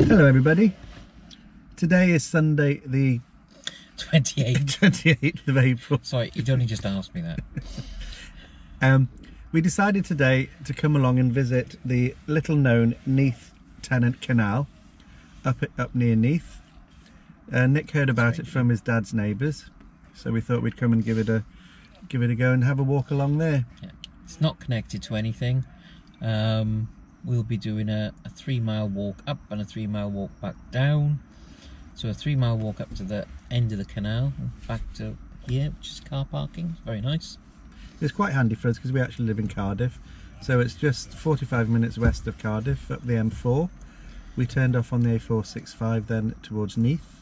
Hello everybody. Today is Sunday the 28th of April. Sorry, you'd only just asked me that. We decided today to come along and visit the little known Neath Tennant Canal up near Neath. Nick heard about it from his dad's neighbours, so we thought we'd come and give it a go and have a walk along there. Yeah. It's not connected to anything. We'll be doing a 3-mile walk up and a 3-mile walk back down. So a 3-mile walk up to the end of the canal and back to here, which is car parking. Very nice. It's quite handy for us because we actually live in Cardiff, so it's just 45 minutes west of Cardiff up the M4. We turned off on the A465 then towards Neath,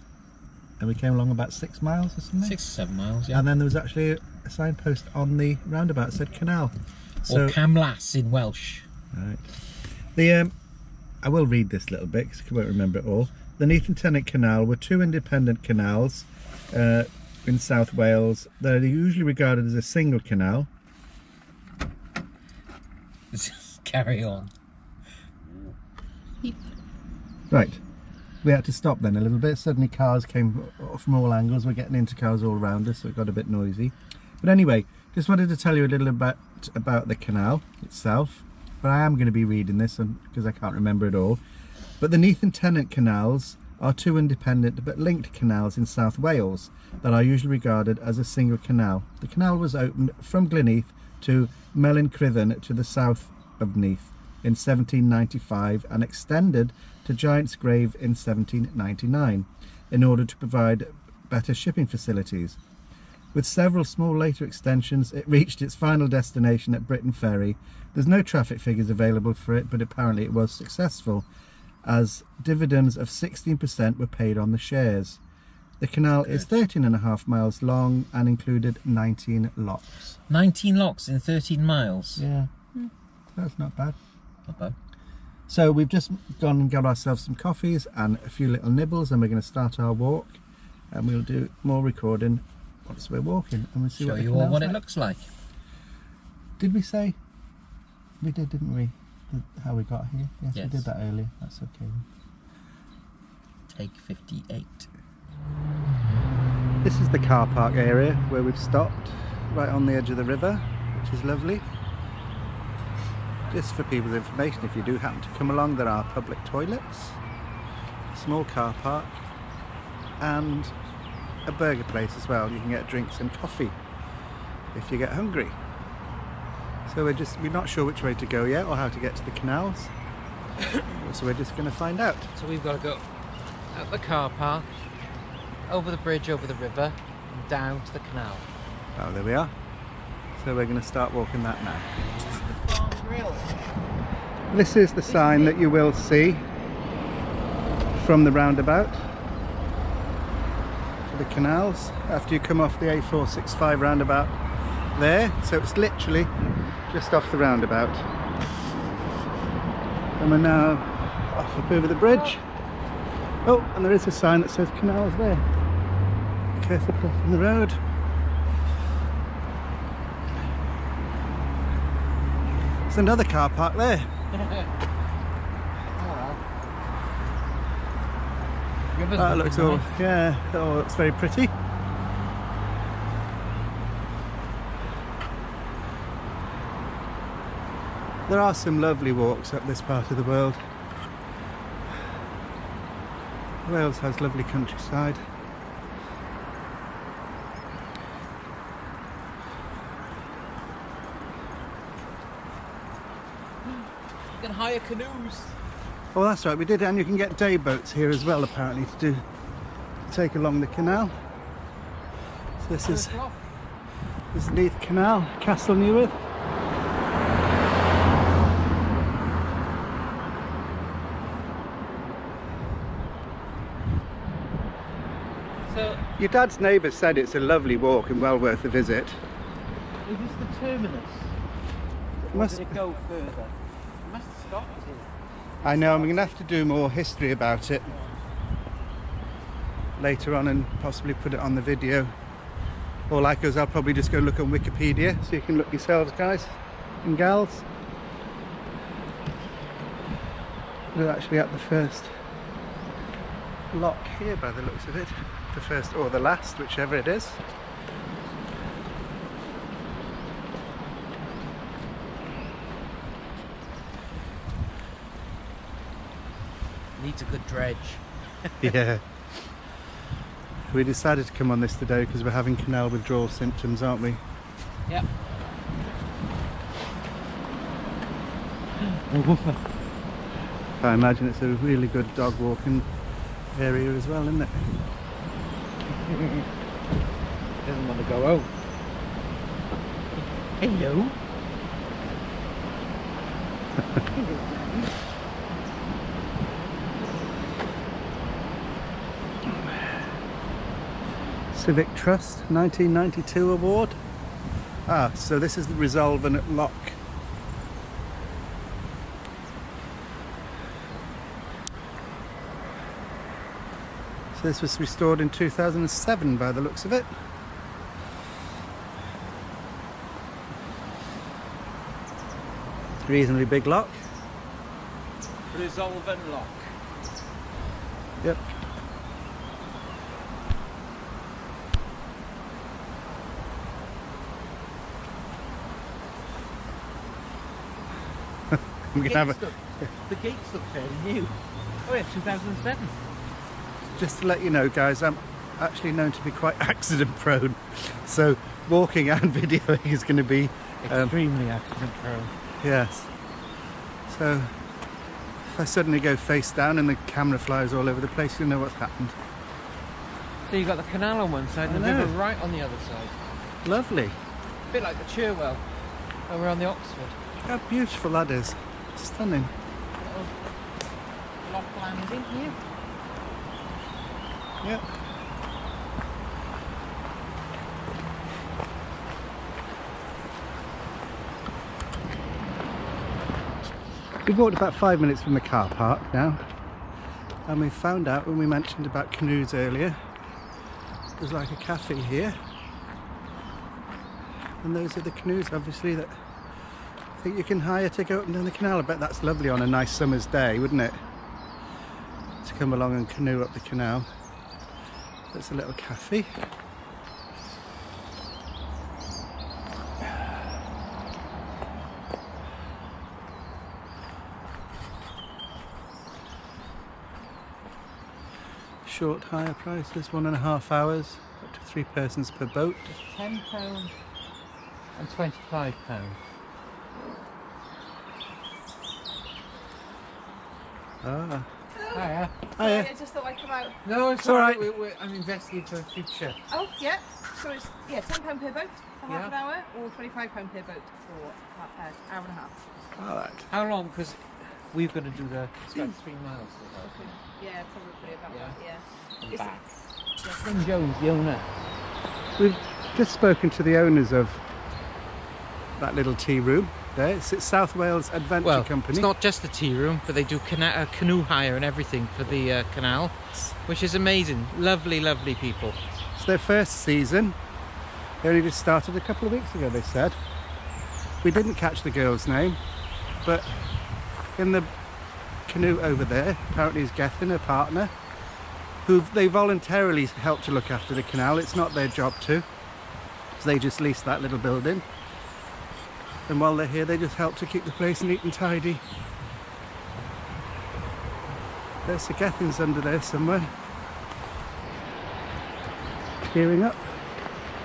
and we came along about 6 miles or something. 6 or 7 miles, yeah. And then there was actually a signpost on the roundabout that said canal. Or Camlas in Welsh. Right. I will read this little bit because I won't remember it all. The Neath and Tennant Canal were two independent canals in South Wales. They're usually regarded as a single canal. Carry on. Right. We had to stop then a little bit. Suddenly cars came from all angles. We're getting into cars all around us, so it got a bit noisy. But anyway, just wanted to tell you a little about the canal itself. But I am going to be reading this because I can't remember it all. But the Neath and Tennant canals are two independent but linked canals in South Wales that are usually regarded as a single canal. The canal was opened from Gleneath to Melyncriddin to the south of Neath in 1795 and extended to Giant's Grave in 1799 in order to provide better shipping facilities. With several small later extensions, it reached its final destination at Briton Ferry. There's no traffic figures available for it, but apparently it was successful, as dividends of 16% were paid on the shares. The canal is 13.5 miles long and included 19 locks. 19 locks in 13 miles? Yeah, that's not bad. Not bad. So we've just gone and got ourselves some coffees and a few little nibbles, and we're going to start our walk, and we'll do more recording once we're walking, and we'll see Show you all what it looks like. Did we say? We did, didn't we? How we got here? Yes, yes, we did that earlier. That's okay. Take 58. This is the car park area where we've stopped, right on the edge of the river, which is lovely. Just for people's information, if you do happen to come along, there are public toilets, small car park, and a burger place as well. You can get drinks and coffee if you get hungry. So we're not sure which way to go yet or how to get to the canals. So we're just going to find out. So we've got to go up the car park, over the bridge, over the river, and down to the canal. Oh, there we are. So we're going to start walking that now. This is the sign that you will see from the roundabout for the canals after you come off the A465 roundabout there. So it's literally just off the roundabout, and we're now off up over the bridge. Oh, and there is a sign that says canals there. Careful crossing the road. There's another car park there. That looks all, yeah, that all looks very pretty. There are some lovely walks up this part of the world. Wales has lovely countryside. You can hire canoes. Oh, that's right, we did, and you can get day boats here as well, apparently, to take along the canal. So this is Neath Canal, Castle Newydd. So, your dad's neighbour said it's a lovely walk and well worth a visit. is this the terminus? Must Did it go further? It must have stopped here. I know, I'm going to have to do more history about it later on and possibly put it on the video. Or like us, I'll probably just go look on Wikipedia, so you can look yourselves, guys and gals. We're actually at the first lock here by the looks of it. The first or the last, whichever it is. Needs a good dredge. Yeah. We decided to come on this today because we're having canal withdrawal symptoms, aren't we? Yep. I imagine it's a really good dog walking area as well, isn't it? Doesn't want to go home. Hello. Civic Trust 1992 award. Ah, so this is the Resolvent lock. So this was restored in 2007 by the looks of it. Reasonably big lock. Resolvent lock. Yep. We can have a, The gates look fairly new. Oh yeah, 2007. just to let you know, guys, I'm actually known to be quite accident prone, so walking and videoing is going to be Extremely accident prone. yes. So if I suddenly go face down and the camera flies all over the place, you'll know what's happened. So you've got the canal on one side and the I know. river right on the other side. Lovely. A bit like the Cherwell over on the Oxford. How beautiful that is. Stunning. Little lock landing here. Yep. We walked about 5 minutes from the car park now, and we found out when we mentioned about canoes earlier, there's like a cafe here, and those are the canoes obviously that I think you can hire to go up and down the canal. I bet that's lovely on a nice summer's day, wouldn't it? To come along and canoe up the canal. There's a little cafe. Short hire prices, 1.5 hours, up to 3 persons per boat. £10 and £25. Ah. Hiya. Hiya. I just thought I'd come out. No, It's all right. I'm investing for the future. Oh, yeah. So it's £10 per boat for half Yeah. an hour, or £25 per boat for an hour and a half. All right. How long? Because we've got to do it's about 3 miles. Yeah, probably about Yeah. that. Yeah. And It's- back. From Jones, the owner. We've just spoken to the owners of that little tea room there. It's South Wales Adventure Well, Company. it's not just the tea room, but they do canoe hire and everything for the canal, which is amazing. Lovely, lovely people. It's their first season. They only just started a couple of weeks ago, they said. We didn't catch the girl's name, but in the canoe over there, apparently is GETHIN, her partner, who they voluntarily help to look after the canal. It's not their job to. So they just lease that little building. And while they're here, they just help to keep the place neat and tidy. There's the GETHIN's under there somewhere. Gearing up.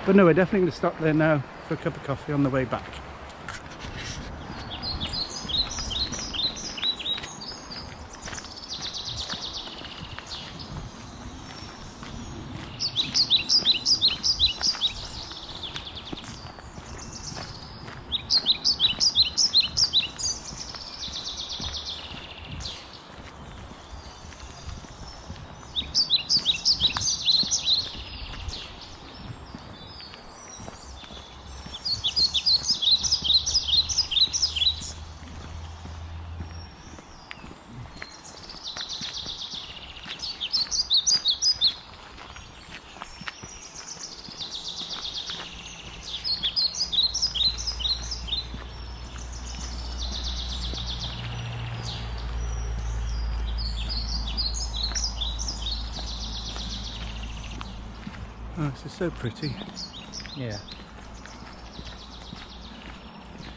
But no, we're definitely going to stop there now for a cup of coffee on the way back. Oh, this is so pretty. Yeah.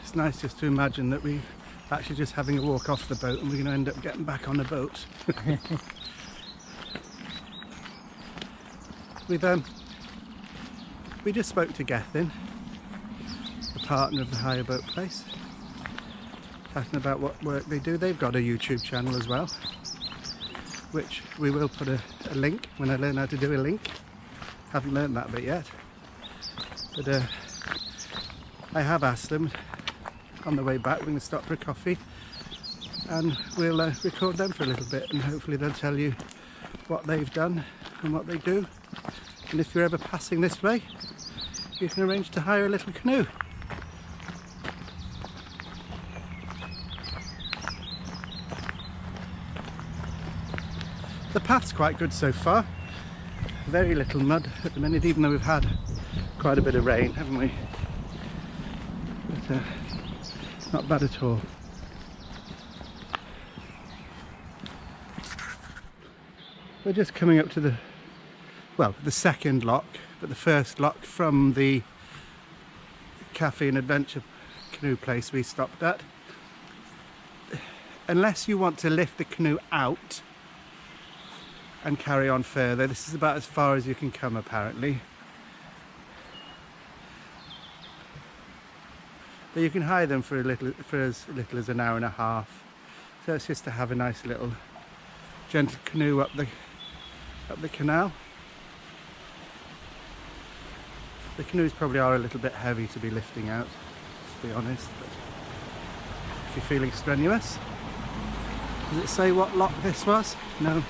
It's nice just to imagine that we're actually just having a walk off the boat and we're going to end up getting back on the boat. We just spoke to GETHIN, the partner of the hire boat place, asking about what work they do. They've got a YouTube channel as well, which we will put a link when I learn how to do a link. Haven't learned that bit yet, but I have asked them on the way back. We're going to stop for a coffee and we'll record them for a little bit, and hopefully they'll tell you what they've done and what they do. And if you're ever passing this way, you can arrange to hire a little canoe. The path's quite good so far. Very little mud at the minute, even though we've had quite a bit of rain, haven't we? But not bad at all. We're just coming up to the second lock, but the first lock from the cafe and adventure canoe place we stopped at. Unless you want to lift the canoe out and carry on further, this is about as far as you can come apparently. But you can hire them for as little as an hour and a half. So it's just to have a nice little gentle canoe up the canal. The canoes probably are a little bit heavy to be lifting out, to be honest. But if you're feeling strenuous, does it say what lock this was? No.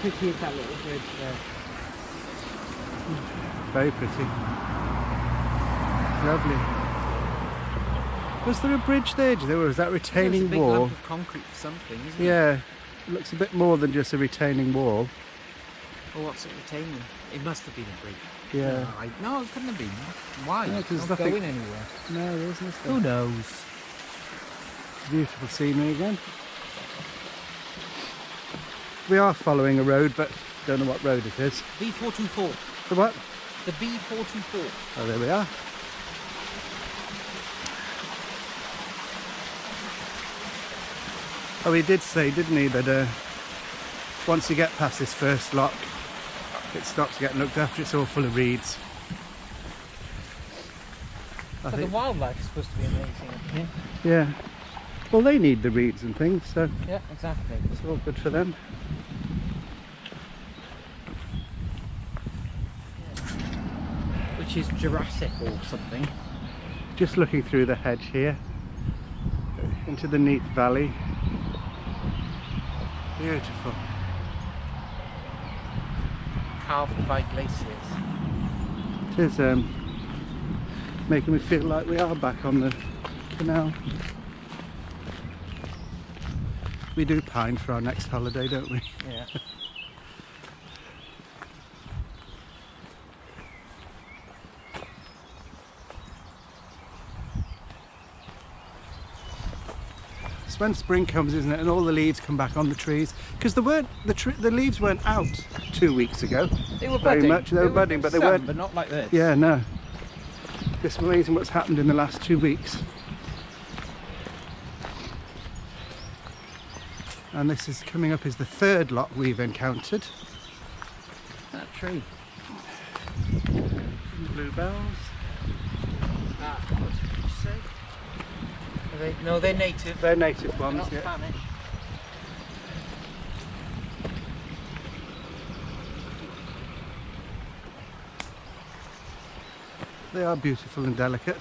Pretty is that little bridge there. Very pretty. Lovely. Was there a bridge there? Or was that retaining There's a big wall? lump of concrete for something, isn't it? Yeah, it looks a bit more than just a retaining wall. Well, what's it retaining? It must have been a bridge. Yeah. No, it couldn't have been. Why? No, It's 'cause not nothing- going anywhere. No, there isn't. Who knows? Beautiful scenery again. We are following a road, but don't know what road it is. B424. The what? The B424. Oh, there we are. Oh, he did say, didn't he, that once you get past this first lock, it stops getting looked after. It's all full of reeds. I But the think, wildlife is supposed to be amazing up here. yeah. Well, they need the reeds and things, so Yeah, exactly. it's all good for them. Which is Jurassic or something. Just looking through the hedge here into the Neath Valley. Beautiful. Carved by glaciers. It is making me feel like we are back on the canal. We do pine for our next holiday, don't we? Yeah. It's when spring comes, isn't it, and all the leaves come back on the trees. Because the leaves weren't out 2 weeks ago. They were Very budding. much. They were budding, but they some, weren't. But not like this. Yeah, no. It's amazing what's happened in the last 2 weeks. And this is coming up as the third lock we've encountered. That tree. Bluebells. What did you say? Are they, no, they're native. They're native They're ones, not yeah. Spanish. They are beautiful and delicate.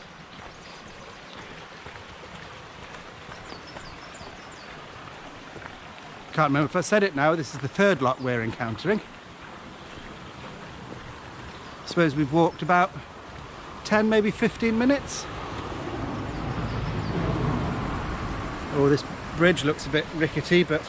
Can't remember if I said it now. This is the third lock we're encountering. I suppose we've walked about 10, maybe 15 minutes. Oh, this bridge looks a bit rickety, but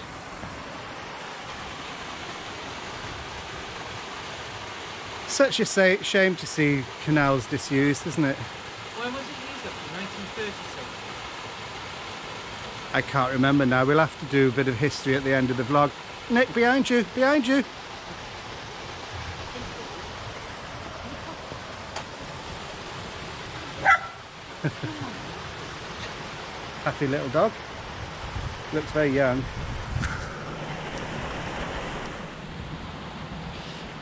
such a shame to see canals disused, isn't it? When was it used up to? 1930 something? I can't remember now. We'll have to do a bit of history at the end of the vlog. Nick, behind you, behind you. Happy little dog. Looks very young.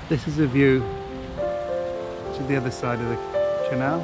This is a view to the other side of the canal.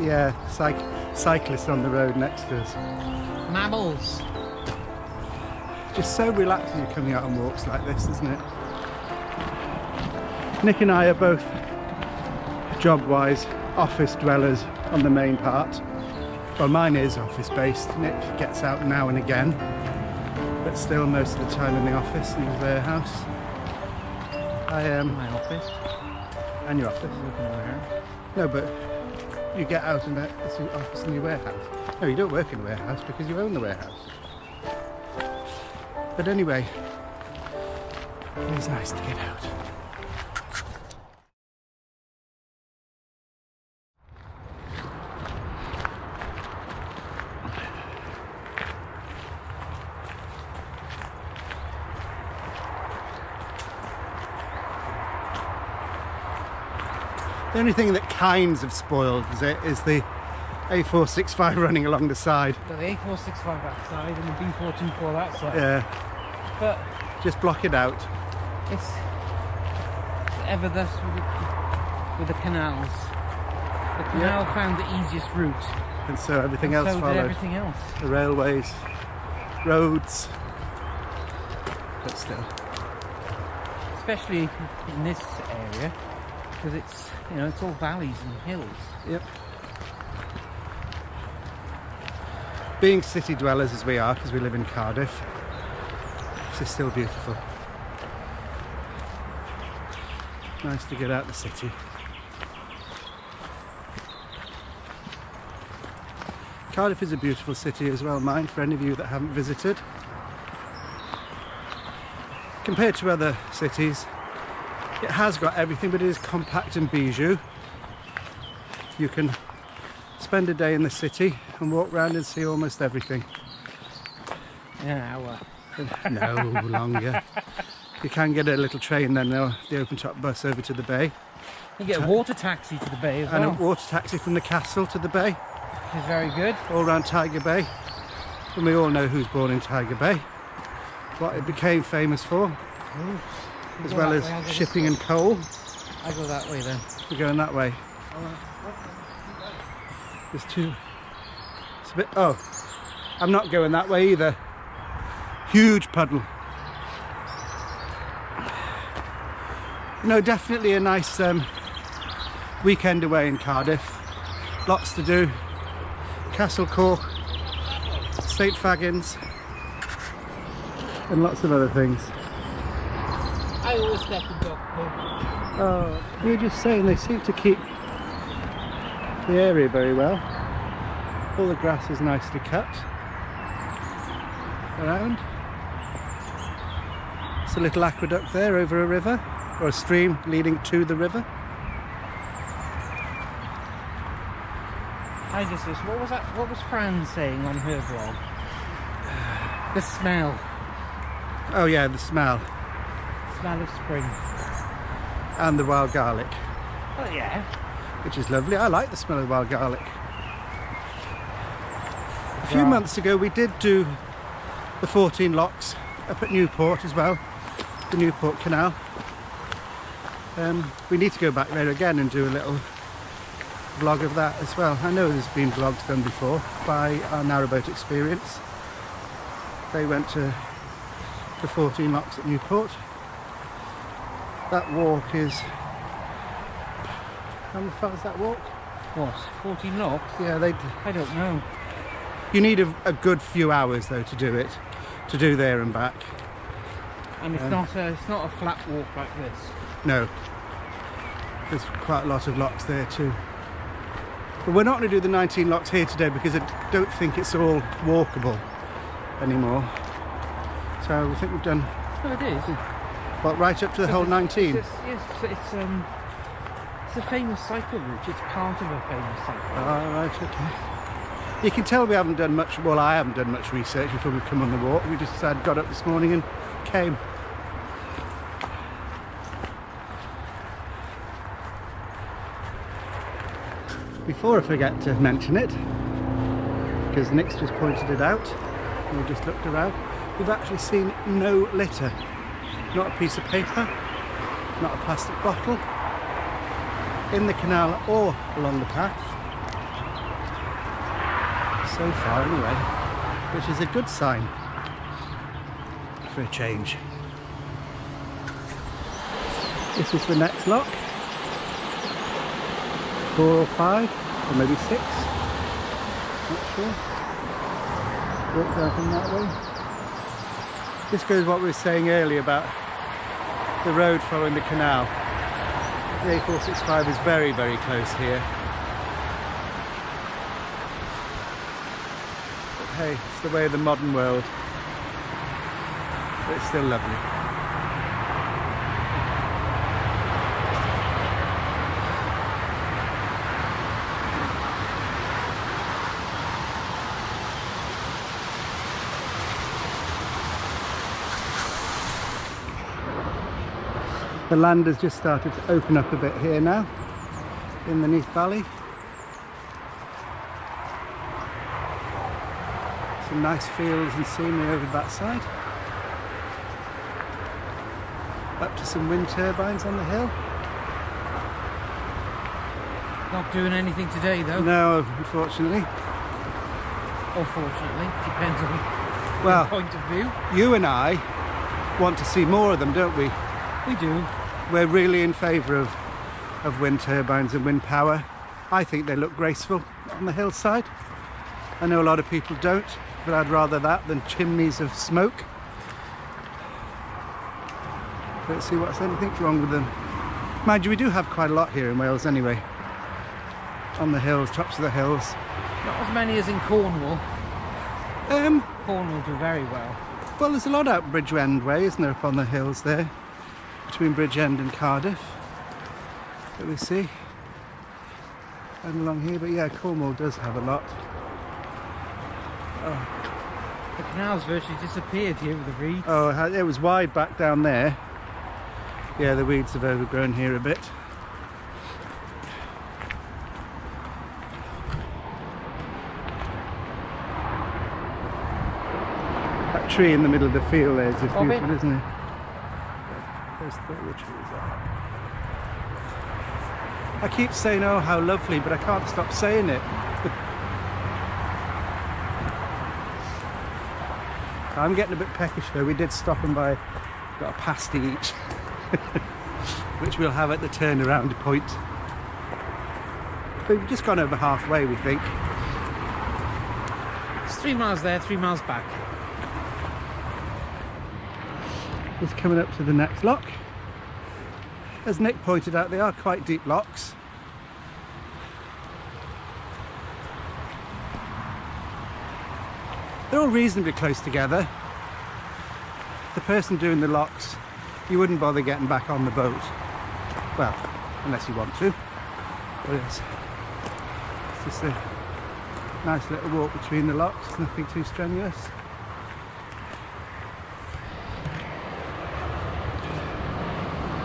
Yeah, cyclists on the road next to us. Mammals. Just so relaxing you're coming out on walks like this, isn't it? Nick and I are both job-wise office dwellers on the main part. Well, mine is office-based. Nick gets out now and again, but still most of the time in the office in his warehouse. I am My office. and your office. Where? No, but you get out in the office in your warehouse. No, you don't work in a warehouse because you own the warehouse. But anyway, it is nice to get out. The only thing that kinds of spoiled is the A465 running along the side. Got the A465 that side and the B424 that side. Yeah, But just block it out. it's ever thus with the canals. The canal found the easiest route. And so everything and else so followed. did everything else. The railways, roads, but still. Especially in this area, because it's, you know, it's all valleys and hills. Yep. Being city dwellers as we are, because we live in Cardiff, this is still beautiful. Nice to get out of the city. Cardiff is a beautiful city as well, mind, for any of you that haven't visited. Compared to other cities, it has got everything, but it is compact and bijou. You can spend a day in the city and walk around and see almost everything. An hour. No, longer. You can get a little train then, the open top bus over to the bay. You get a water taxi to the bay as And well. a water taxi from the castle to the bay, Which is very good. all around Tiger Bay. And we all know who's born in Tiger Bay, what it became famous for, Ooh. as Go well that as way, I'll go this shipping way. and coal. I go that way then. We're going that way. There's two. It's a bit. Oh, I'm not going that way either. Huge puddle. No, definitely a nice weekend away in Cardiff. Lots to do. Castle Cork, St Fagans, and lots of other things. I always let the dog go. Oh, we were just saying they seem to keep the area very well. All the grass is nicely cut around. It's a little aqueduct there over a river, or a stream leading to the river. I just what was that? What was Fran saying on her vlog? The smell. Oh yeah, the smell. Smell of spring. And the wild garlic, Oh yeah. which is lovely. I like the smell of wild garlic. A few months ago we did do the 14 locks up at Newport as well, the Newport Canal. We need to go back there again and do a little vlog of that as well. I know there's been vlogs done before by our Narrowboat experience. They went to the 14 locks at Newport. That walk is... How far is that walk? What? 14 locks? Yeah, I don't know. you need a good few hours though to do it, to do there and back. And it's not a flat walk like this. No, there's quite a lot of locks there too. But we're not going to do the 19 locks here today because I don't think it's all walkable anymore. So I think we've done... Oh, it is. What, right up to the whole 19? Yes, it's a famous cycle route. It's part of a famous cycle route. Oh, right, okay. You can tell we haven't done much, well, I haven't done much research before we come on the walk. We just got up this morning and came. Before I forget to mention it, because Nick's just pointed it out, and we just looked around, we've actually seen no litter. Not a piece of paper, not a plastic bottle, in the canal or along the path. So far anyway, which is a good sign for a change. This is the next lock. 4 or 5, or maybe 6, not sure. Walk down from that way. This goes what we were saying earlier about the road following the canal. The A465 is very, very close here. But hey, it's the way of the modern world. But it's still lovely. The land has just started to open up a bit here now in the Neath Valley. Some nice fields and scenery over that side. Up to some wind turbines on the hill. Not doing anything today though. No, unfortunately. Or fortunately, depends on Well, your point of view. you and I want to see more of them, don't we? We do. We're really in favour of wind turbines and wind power. I think they look graceful on the hillside. I know a lot of people don't, but I'd rather that than chimneys of smoke. Let's see what's anything wrong with them. Mind you, we do have quite a lot here in Wales anyway. On the hills, tops of the hills. Not as many as in Cornwall. Cornwall do very well. Well, there's a lot out Bridgend way, isn't there, up on the hills there? Between Bridgend and Cardiff, that we see, and along here. But yeah, Cornwall does have a lot. Oh, The canal's virtually disappeared here with the reeds. oh, it was wide back down there. Yeah, the weeds have overgrown here a bit. That tree in the middle of the field there is just beautiful, isn't it? There's the trees are. I keep saying, oh, how lovely, but I can't stop saying it. I'm getting a bit peckish though. We did stop and buy, got a pasty each, which we'll have at the turnaround point. But we've just gone over halfway, we think. It's 3 miles there, 3 miles back. Just coming up to the next lock. As Nick pointed out, they are quite deep locks. they're all reasonably close together. The person doing the locks, you wouldn't bother getting back on the boat. Well, unless you want to. But it's just a nice little walk between the locks, nothing too strenuous.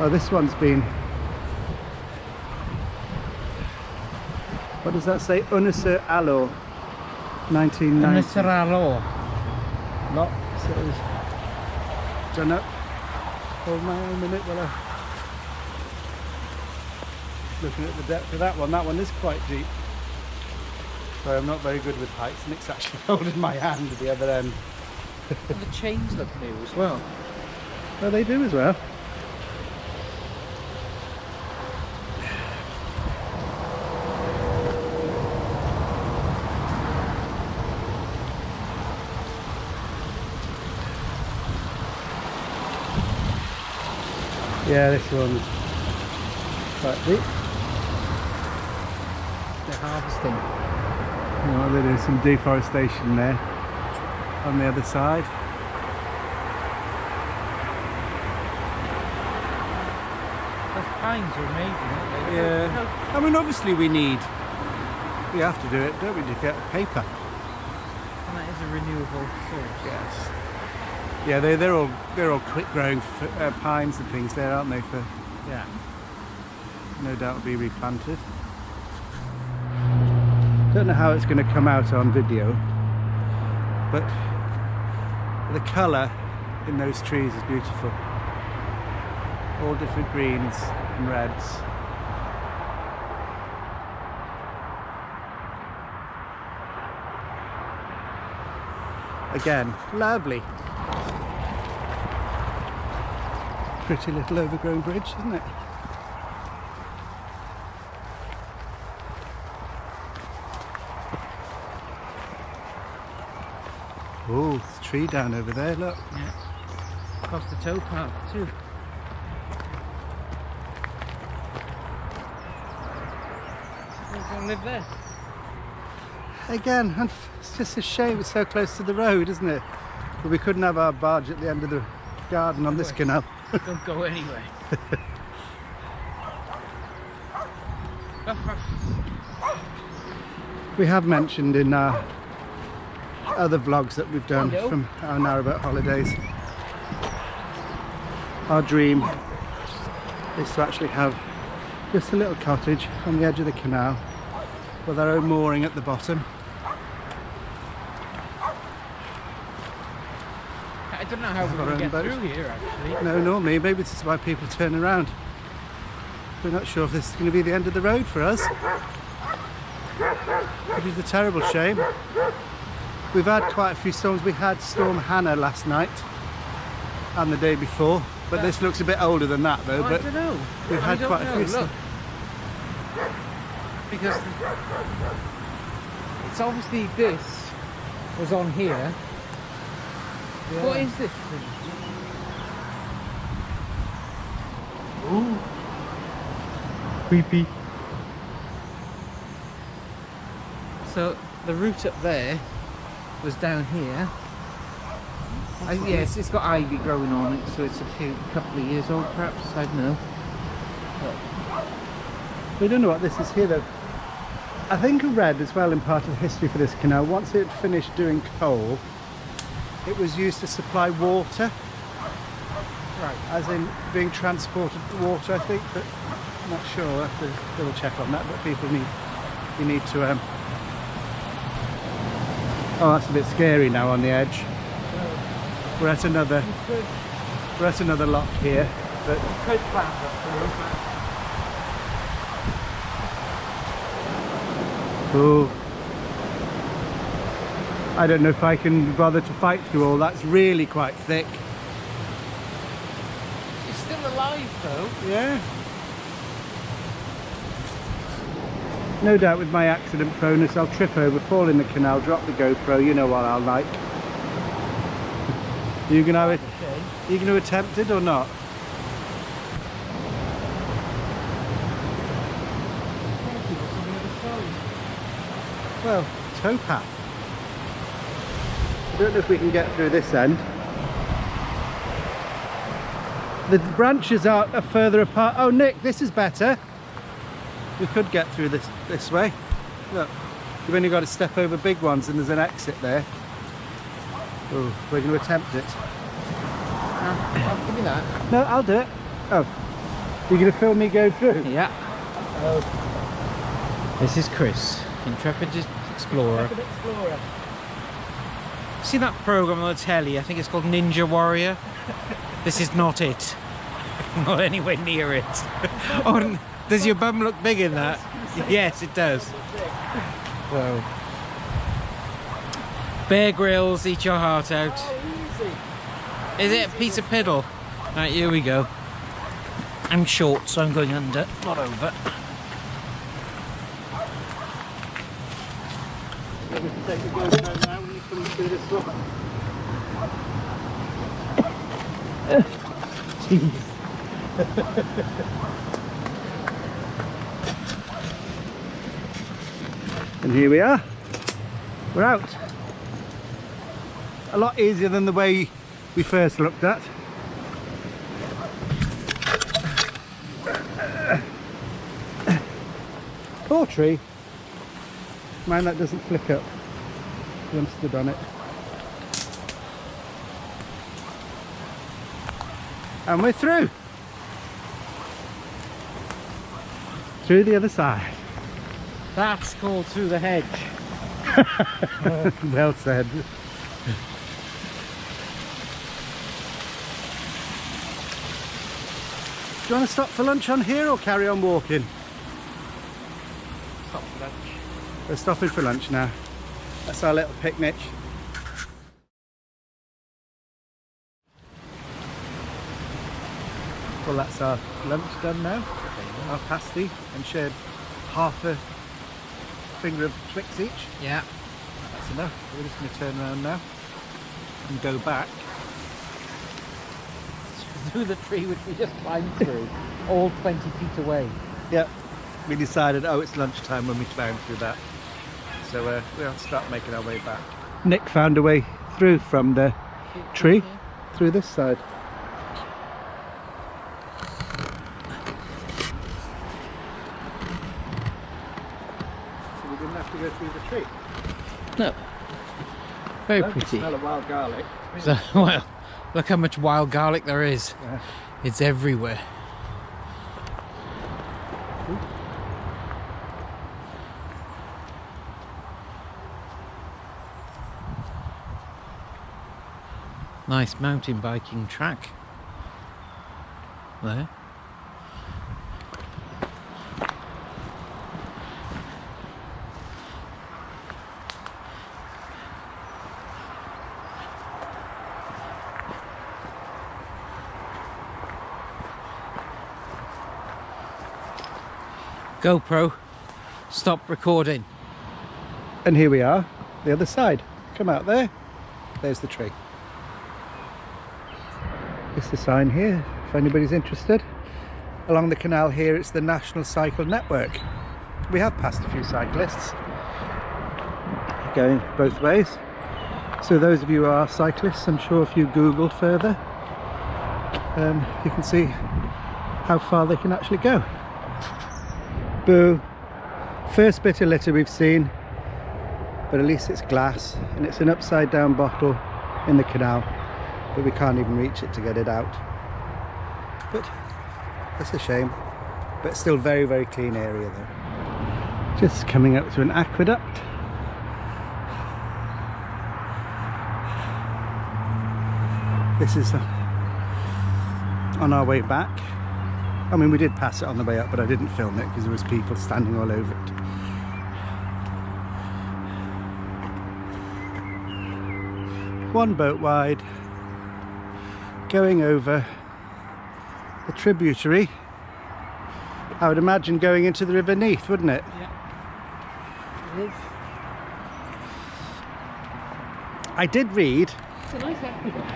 Oh, this one's been, what does that say? Unisser Allo, 1990. Mr. Allo. Lock, so done up. Hold my own minute while I looking at the depth of that one. That one is quite deep. So I'm not very good with heights, and it's actually holding my hand at the other end. And the chains look new as well. Well, they do as well. Yeah, this one's quite deep. They're harvesting. Oh, there is some deforestation there on the other side. Those pines are amazing, aren't they? Yeah. I mean, obviously we have to do it, don't we, to get paper? And that is a renewable source. Yes. Yeah, they're all quick-growing pines and things there, aren't they? For Yeah. no doubt will be replanted. Don't know how it's going to come out on video, but the colour in those trees is beautiful. All different greens and reds. Again, lovely. Pretty little overgrown bridge, isn't it? Oh, there's a tree down over there, look. Yeah. Across the towpath too. We're going to live there. Again, and it's just a shame it's so close to the road, isn't it? But we couldn't have our barge at the end of the garden on this canal. Don't go anyway. We have mentioned in our other vlogs that we've done from our Narrowboat holidays, our dream is to actually have just a little cottage on the edge of the canal with our own mooring at the bottom. I don't know how we're going to get through here actually. No, normally, maybe this is why people turn around. We're not sure if this is going to be the end of the road for us. It is a terrible shame. We've had quite a few storms. We had Storm Hannah last night and the day before, but this looks a bit older than that though. I But don't know. we've had quite a few. Look. Because it's obviously this was on here. Yeah. What is this? Ooh. Creepy. So the route up there was down here. Yes, it's got ivy growing on it, so it's a couple of years old perhaps, I don't know. We don't know what this is here though. I think I read as well in part of the history for this canal, once it finished doing coal, it was used to supply water. Right. As in being transported water, I think, but I'm not sure. I'll have to double check on that, but people you need to oh, that's a bit scary now on the edge. We're at another lock here, but Could plant up through. oh, I don't know if I can bother to fight through all that. It's really quite thick. It's still alive though. Yeah. No doubt with my accident proneness I'll trip over, fall in the canal, drop the GoPro, you know what I'll like. You gonna attempt it or not? Well, towpath. Don't know if we can get through this end. The branches are further apart. Oh, Nick, this is better. We could get through this way. Look, you've only got to step over big ones and there's an exit there. Oh, we're going to attempt it. I'll give you that. No, I'll do it. Oh, you're going to film me go through? Yeah. Oh. This is Chris, Intrepid Explorer. See that program on the telly? I think it's called Ninja Warrior. This is not it. Not anywhere near it. Oh, does your bum look big in that? Yes, it does. So, Bear Grylls, eat your heart out. Is it a piece of piddle? Right, here we go. I'm short, so I'm going under, not over. We can take the GoPro now when you're coming through this one. And here we are. We're out. A lot easier than the way we first looked at. Poor tree. Man, that doesn't flick up. I'm stood on it. And we're through. Through the other side. That's called through the hedge. Well said. Do you want to stop for lunch on here or carry on walking? Stop for lunch. We're stopping for lunch now. That's our little picnic. Well, that's our lunch done now. Our pasty, and shared half a finger of Twix each. Yeah. That's enough. We're just going to turn around now and go back. Through the tree which we just climbed through, all 20 feet away. Yep. We decided, oh, it's lunchtime when we climbed through that. So we'll start making our way back. Nick found a way through from the tree, through this side. So we didn't have to go through the tree. No. Very Love the pretty. smell of wild garlic. So, well, look how much wild garlic there is. Yeah. It's everywhere. Nice mountain biking track there. GoPro, stop recording. And here we are, the other side. Come out there. There's the tree. It's the sign here, if anybody's interested. Along the canal here, it's the National Cycle Network. We have passed a few cyclists going both ways. So those of you who are cyclists, I'm sure if you Googled further, you can see how far they can actually go. Boo. First bit of litter we've seen, but at least it's glass and it's an upside down bottle in the canal, but we can't even reach it to get it out. But that's a shame, but still very, very clean area though. Just coming up to an aqueduct. This is on our way back. I mean, we did pass it on the way up, but I didn't film it because there was people standing all over it. One boat wide, going over a tributary. I would imagine going into the River Neath, wouldn't it? Yeah, it is. I did read, It's a nice aqueduct.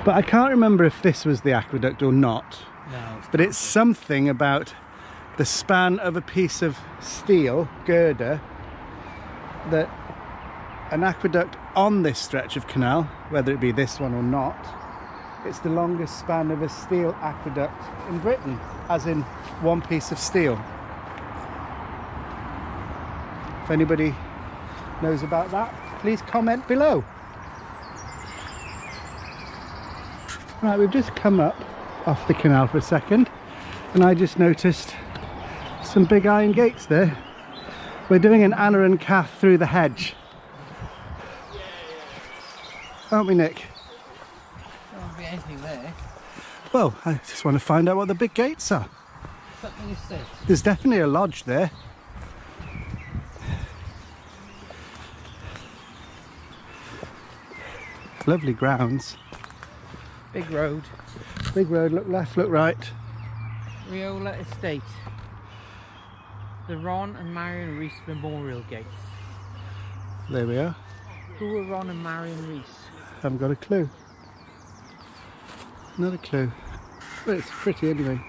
but I can't remember if this was the aqueduct or not. No. But it's something about the span of a piece of steel girder that an aqueduct on this stretch of canal, whether it be this one or not, it's the longest span of a steel aqueduct in Britain, as in one piece of steel. If anybody knows about that, please comment below. Right, we've just come up off the canal for a second, and I just noticed some big iron gates there. We're doing an Anna and Kath through the hedge. Aren't we, Nick? There won't be anything there. Well, I just want to find out what the big gates are. Something is this. There's definitely a lodge there. Lovely grounds. Big road. Big road, look left, look right. Riola Estate. The Ron and Marion Rees Memorial Gates. There we are. Who were Ron and Marion Rees? Haven't got a clue. Not a clue. But it's pretty anyway.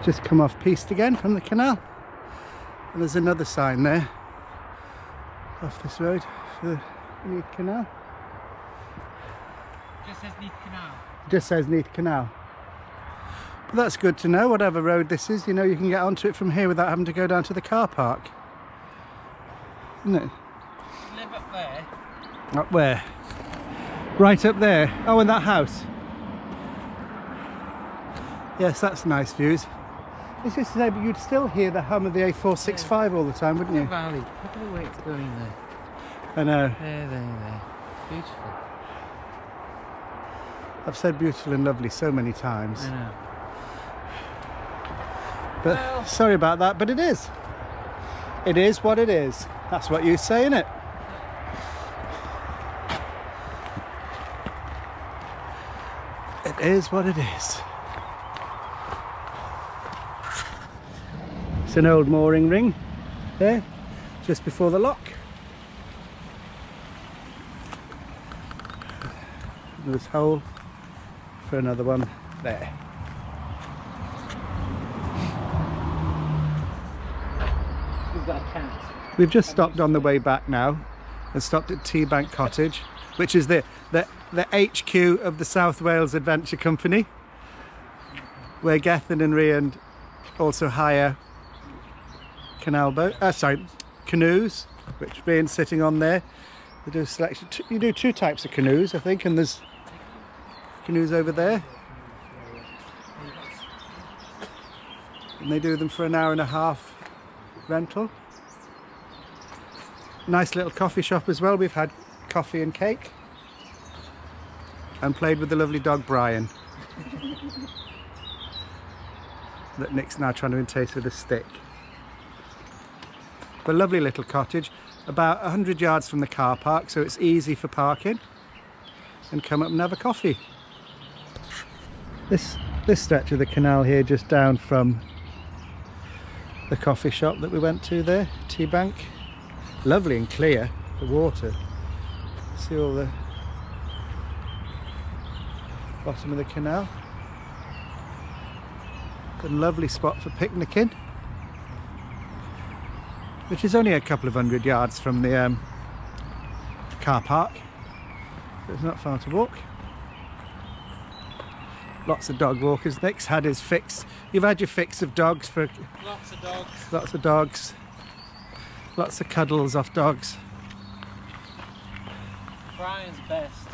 Just come off piste again from the canal. And there's another sign there. Off this road for the Neath Canal. Just says Neath Canal. Just says Neath Canal. But that's good to know, whatever road this is, you know you can get onto it from here without having to go down to the car park. Isn't it? You live up there. Up where? Right up there. Oh, in that house. Yes, that's nice views. It's just to say, but you'd still hear the hum of the A465 all the time, wouldn't you? Valley. Look at the way it's going there. I know. There. Beautiful. I've said beautiful and lovely so many times. I know. But Well. sorry about that, but it is. It is what it is. That's what you say, innit? It is what it is. It's an old mooring ring there, just before the lock. There's a hole for another one there. We've got a cat. We've just stopped on the way back now and stopped at Teabank Cottage, which is the HQ of the South Wales Adventure Company, where GETHIN and RHIAN also hire canoes, which RHIAN's sitting on there. They do a selection. You do two types of canoes, I think, and there's canoes over there. And they do them for an hour and a half rental. Nice little coffee shop as well. We've had coffee and cake and played with the lovely dog Brian that Nick's now trying to entice with a stick. But a lovely little cottage, about 100 yards from the car park, so it's easy for parking, and come up and have a coffee. This stretch of the canal here, just down from the coffee shop that we went to there, Teabank. Lovely and clear, the water. See all the bottom of the canal. A lovely spot for picnicking, which is only a couple of 100 yards from the car park, so it's not far to walk. Lots of dog walkers. Nick's had his fix. You've had your fix of dogs for... Lots of dogs. Lots of dogs. Lots of cuddles off dogs. Brian's best.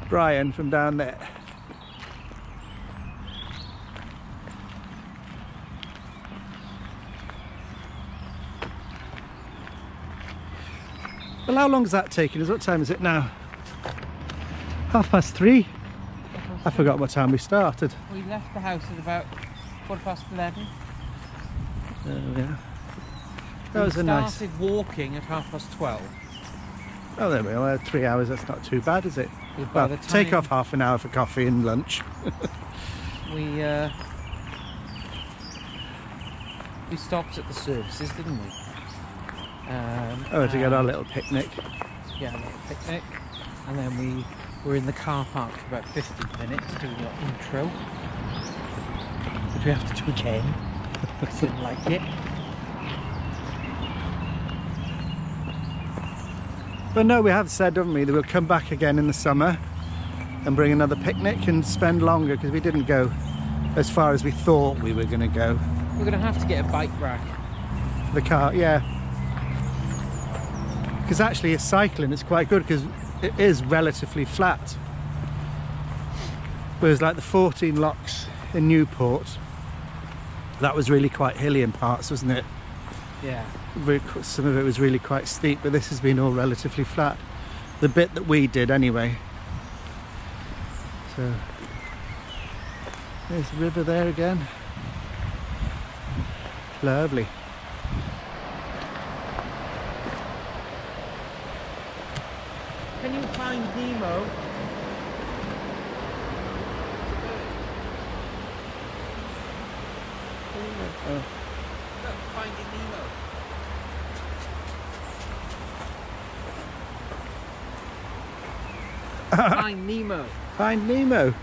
Brian from down there. Well, how long is that taking us? What time is it now? 3:30. I forgot what time we started. We left the house at about 11:15. Oh yeah. That was we a nice. started walking at 12:30. Oh, there we are. 3 hours. That's not too bad, is it? By Well, the time take off half an hour for coffee and lunch. we stopped at the services, didn't we? To get our little picnic. Yeah, a little picnic, and then we were in the car park for about 15 minutes doing our intro, which we have to do again because I didn't like it. But no, we have said, haven't we, that we'll come back again in the summer and bring another picnic and spend longer, because we didn't go as far as we thought we were going to go. We're going to have to get a bike rack. The car, yeah. Because actually, it's cycling, it's quite good because it is relatively flat. Whereas like the 14 locks in Newport, that was really quite hilly in parts, wasn't it? Yeah. Some of it was really quite steep, but this has been all relatively flat. The bit that we did anyway. So there's the river there again. Lovely. Can you find Nemo? Oh. Look, Finding Nemo. Find Nemo. Find Nemo.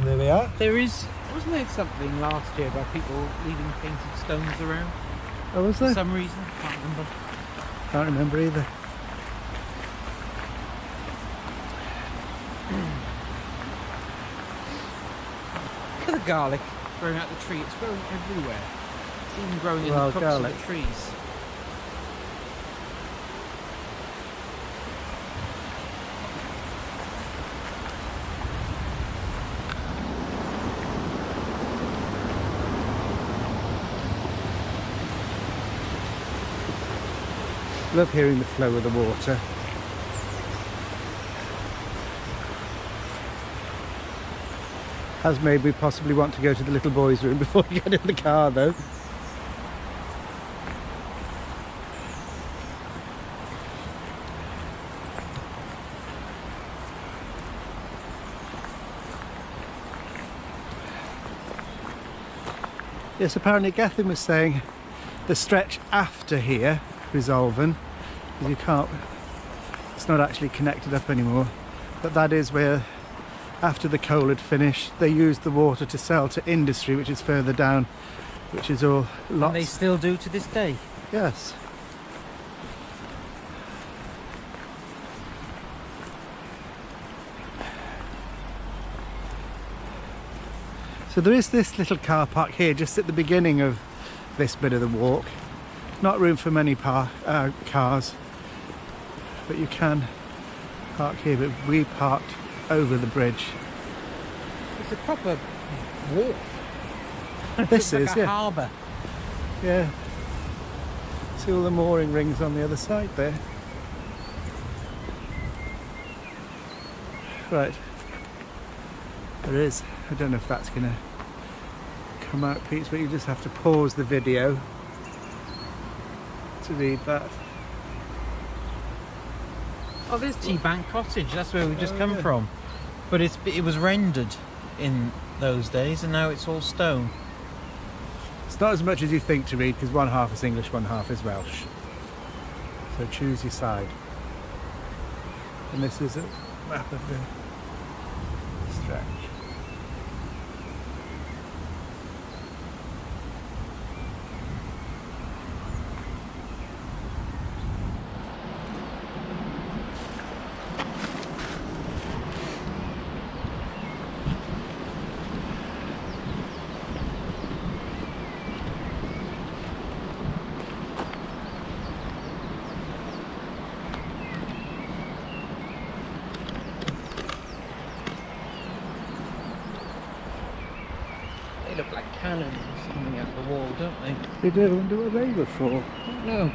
There we are. Wasn't there something last year about people leaving painted stones around? Oh, was For there? some reason, can't remember. Can't remember either. Look at the garlic growing out the tree. It's growing everywhere. It's even growing in Well, the cups garlic. of the trees. Love hearing the flow of the water. Has made me possibly want to go to the little boys' room before we get in the car though. Yes, apparently Gethin was saying the stretch after here, Resolven, because you can't, it's not actually connected up anymore, but that is where, after the coal had finished, they used the water to sell to industry, which is further down, which is all lots. And they still do to this day. Yes. So there is this little car park here just at the beginning of this bit of the walk. Not room for many cars, but you can park here, but we parked over the bridge. It's a proper wharf. This It's is, like a yeah. harbour. Yeah. See all the mooring rings on the other side there. Right. There is. I don't know if that's going to come out, Pete, but you just have to pause the video to read that. Oh, there's T-Bank Cottage. That's where we've just come yeah. from. But it was rendered in those days, and now it's all stone. It's not as much as you think to read, because one half is English, one half is Welsh. So choose your side. And this is a map of the stretch. They look like cannons coming out the wall, don't they? They do. I wonder what they were for. I don't know.